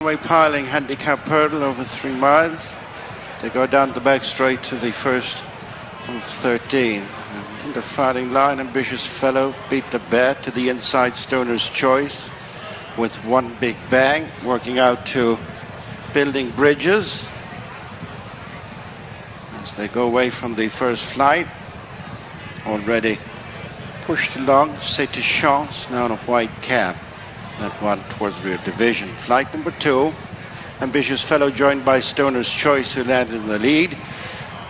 Conway piling Handicap hurdle over 3 miles. They go down the back straight to the first of 13. In the fighting line, Ambitious Fellow beat the bat to the inside, Stoner's Choice with one big bang, working out to Building Bridges as they go away from the first flight. Already pushed along, C'est a Chance, now on a white cap. That one towards rear division. Flight number 2, Ambitious Fellow joined by Stoner's Choice, who landed in the lead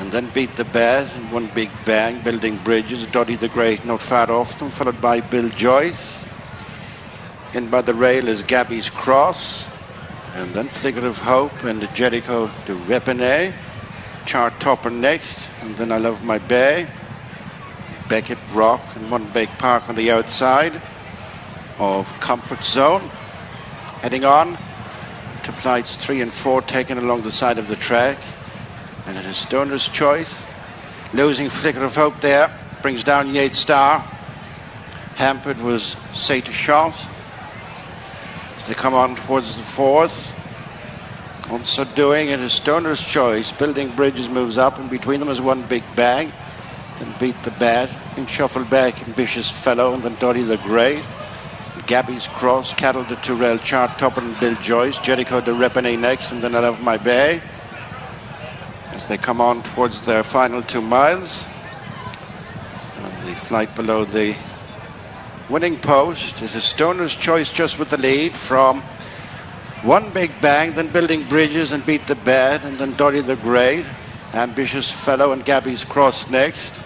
and then beat the bat in one big bang, Building Bridges. Doddiethegreat not far off them, followed by Bill Joyce. In by the rail is Gabby's Cross, and then Flicker of Hope and the Jeriko Du Reponet. Chart Topper next, and then I Love My Bay, Beckett Rock, and one big park on the outside of Comfort Zone. Heading on to flights 3 and 4, taken along the side of the track, and it is Stoner's Choice. Losing Flicker of Hope there, brings down Yates Star. Hampered was C'est a Chance. As they come on towards the 4th, also doing it is Stoner's Choice. Building Bridges moves up, and between them is one big bang. Then beat the bat and shuffle back Ambitious Fellow, and then Doddiethegreat. Gabby's Cross, Karl Des Tourelles, Chart Topper and Bill Joyce. Jeriko Du Reponet next, and then I Love My Bay. As they come on towards their final 2 miles. And the flight below the winning post. It is Stoner's Choice just with the lead from one big bang, then Building Bridges and beat the bat, and then Doddiethegreat, Ambitious Fellow and Gabby's Cross next.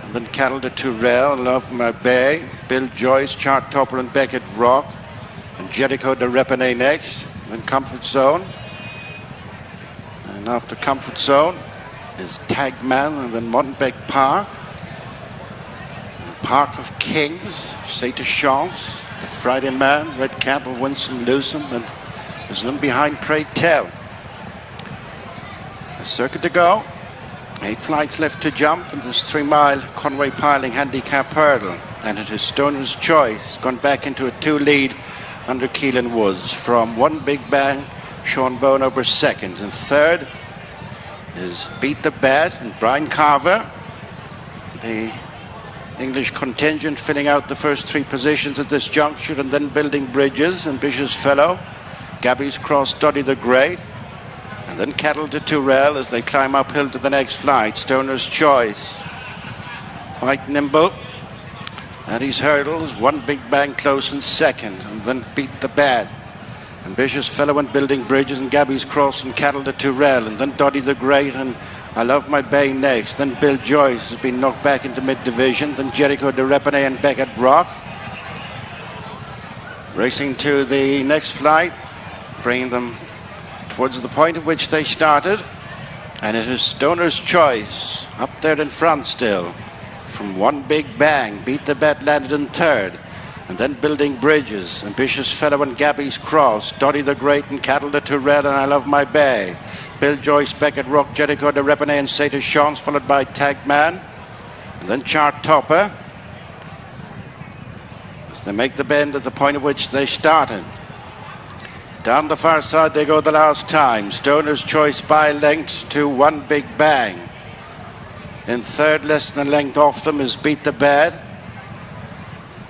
And then Karl Des Tourelles, Love My Bay, Bill Joyce, Chart Topper and Beckett Rock, and Jeriko Du Reponet next. And then Comfort Zone. And after Comfort Zone is Tagman, and then Monbeck Park. And Park of Kings, C'est a Chance, the Friday Man, Red Cap of Winsome Lewsome, and there's none behind, Pray Tell. A circuit to go. 8 flights left to jump in this 3-mile Conway piling Handicap hurdle. And it is Stoner's Choice, gone back into a 2 lead under Keelan Woods. From one big bang, Sean Bowen over second. And third is Beat the Bat and Brian Carver. The English contingent filling out the first 3 positions at this juncture, and then Building Bridges, Ambitious Fellow, Gabby's Cross, Doddiethegreat, and then Karl Des Tourelles as they climb uphill to the next flight. Stoner's Choice, quite nimble at his hurdles, one big bang close in second, and then Beat the Bat, Ambitious Fellow and Building Bridges and Gabby's Cross and Karl Des Tourelles, and then Doddiethegreat and I Love My Bay next. Then Bill Joyce has been knocked back into mid-division. Then Jeriko Du Reponet and Beckett Rock. Racing to the next flight, bringing them towards the point at which they started. And it is Stoner's Choice, up there in front still. From one big bang, Beat the Bat landed in third. And then Building Bridges, Ambitious Fellow and Gabby's Cross, Doddiethegreat and Karl Des Tourelles and I Love My Bay. Bill Joyce, Beckett Rock, Jeriko Du Reponet and C'est a Chance, followed by Tagman. And then Chart Topper. As they make the bend at the point at which they started. Down the far side they go the last time. Stoner's Choice by length to one big bang. In third, less than a length off them, is Beat the Bat.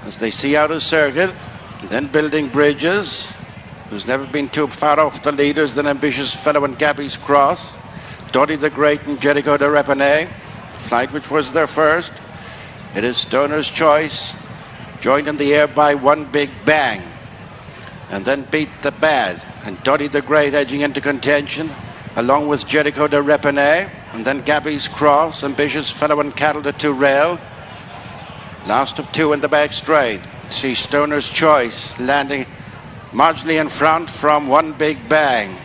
As they see out of circuit. And then Building Bridges, who's never been too far off the leaders, then Ambitious Fellow and Gabby's Cross, Doddiethegreat and Jeriko Du Reponet, flight which was their first. It is Stoner's Choice, joined in the air by one big bang, and then Beat the Bat, and Doddiethegreat edging into contention, along with Jeriko Du Reponet, and then Gabby's Cross, Ambitious Fellow and Karl Des Tourelles. Last of 2 in the back straight. See Stoner's Choice landing marginally in front from one big bang.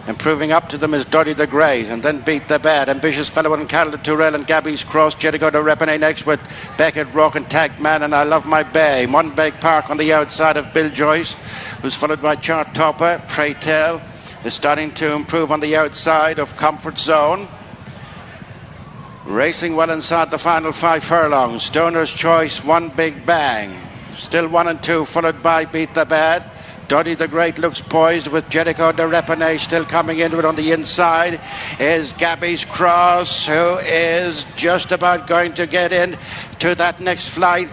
Improving up to them is Doddiethegreat, and then Beat the Bat, Ambitious Fellow and Karl Des Tourelles and Gabby's Cross, Jeriko Du Reponet next with Beckett Rock and Tagman and I Love My Bay. Monbeck Park on the outside of Bill Joyce, who's followed by Chart Topper. Pray Tell is starting to improve on the outside of Comfort Zone. Racing well inside the final 5 furlongs. Stoner's Choice, one big bang. Still 1 and 2, followed by Beat the Bat, Doddiethegreat looks poised with Jeriko Du Reponet still coming into it on the inside. Is Gabby's Cross, who is just about going to get in to that next flight.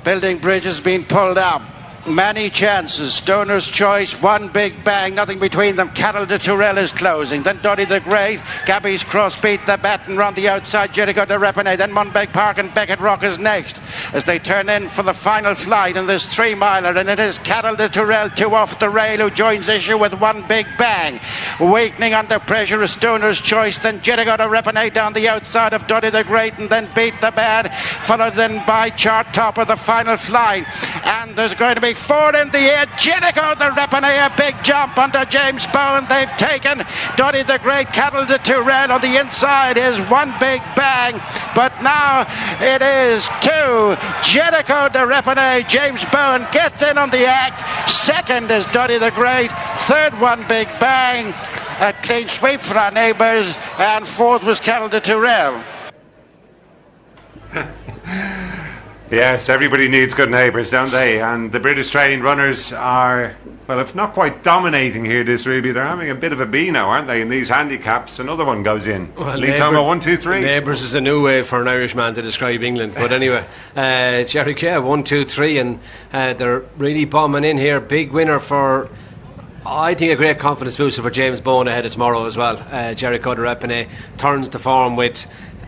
Building Bridge has been pulled up. Many chances. Stoner's Choice, One Big Bang, nothing between them. Karl Des Tourelles is closing. Then Doddiethegreat. Gabby's Cross beat the baton round the outside. Jeriko Du Reponet. Then Monbeg Park and Beckett Rock is next as they turn in for the final flight in this 3-miler. And it is Karl Des Tourelles, 2 off the rail, who joins issue with One Big Bang. Weakening under pressure is Stoner's Choice. Then Jeriko Du Reponet down the outside of Doddiethegreat and then beat the bad. Followed then by Chart Top of the final flight. And there's going to be 4 in the air. Jeriko Du Reponet, a big jump under James Bowen. They've taken Doddiethegreat. Karl Des Tourelles on the inside is One Big Bang. But now it is 2. Jeriko Du Reponet. James Bowen gets in on the act. Second is Doddiethegreat. Third, One Big Bang. A clean sweep for our neighbours. And fourth was Karl Des Tourelles. Yes, everybody needs good neighbours, don't they? And the British trained runners are, well, if not quite dominating here this Ruby, they're having a bit of a bee now, aren't they, in these handicaps? Another one goes in. Well, Lee Tomo, 1, 2, 3. Neighbours is a new way for an Irishman to describe England. But anyway, Jerry, yeah, 1, 2, 3, and they're really bombing in here. Big winner for, I think, a great confidence booster for James Bowen ahead of tomorrow as well. Jeriko Du Reponet turns to form with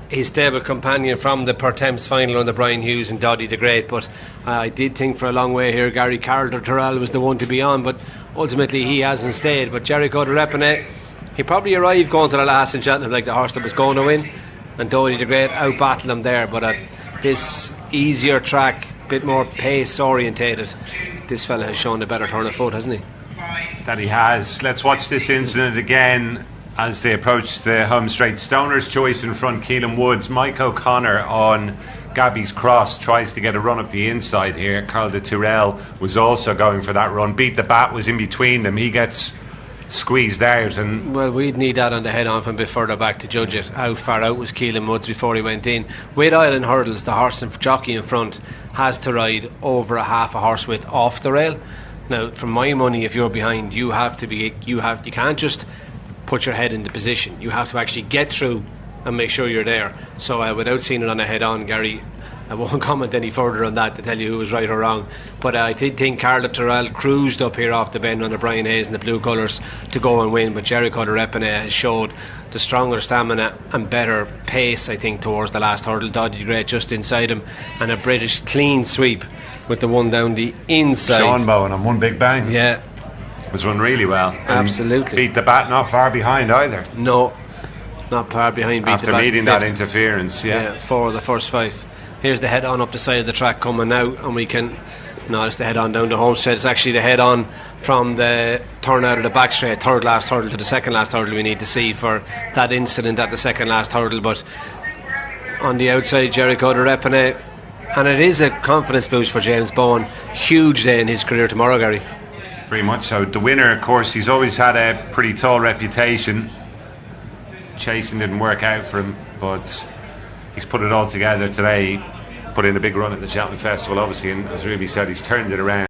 his stable companion from the Pertemps final under Brian Hughes and Doddiethegreat. But I did think for a long way here Karl Des Tourelles was the one to be on, but ultimately he hasn't stayed. But Jeriko Du Reponet, he probably arrived going to the last in Cheltenham like the horse that was going to win, and Doddiethegreat out-battled him there. But at this easier track, bit more pace orientated, this fella has shown a better turn of foot, hasn't he? That he has. Let's watch this incident again as they approach the home straight. Stoner's Choice in front, Keelan Woods. Mike O'Connor on Gabby's Cross tries to get a run up the inside here. Karl Des Tourelles was also going for that run. Beat the Bat was in between them. He gets squeezed out. And well, we'd need that on the head on from a bit further back to judge it. How far out was Keelan Woods before he went in? With Island Hurdles, the horse and jockey in front has to ride over a half a horse width off the rail. Now, for my money, if you're behind, you can't just put your head into position. You have to actually get through and make sure you're there. So without seeing it on a head on, Gary, I won't comment any further on that to tell you who was right or wrong. But I did think Karl Des Tourelles cruised up here off the bend under Brian Hayes in the blue colours to go and win. But Jeriko Du Reponet has showed the stronger stamina and better pace, I think, towards the last hurdle. Doddiethegreat just inside him, and a British clean sweep with the one down the inside. Sean Bowen on One Big Bang. Yeah, was run really well. Absolutely. Beat the Bat not far behind either. No, not far behind. Beat after the Bat meeting fifth. That interference. Yeah, for the first 5. Here's the head on up the side of the track coming out, and we can. No, it's the head on down the homestead. It's actually the head on from the turn out of the back straight, third last hurdle to the second last hurdle we need to see for that incident at the second last hurdle. But on the outside, Jeriko Du Reponet, and it is a confidence boost for James Bowen. Huge day in his career tomorrow, Gary. Very much so. The winner, of course, he's always had a pretty tall reputation. Chasing didn't work out for him, but he's put it all together today. Put in a big run at the Cheltenham Festival, obviously, and as Ruby said, he's turned it around.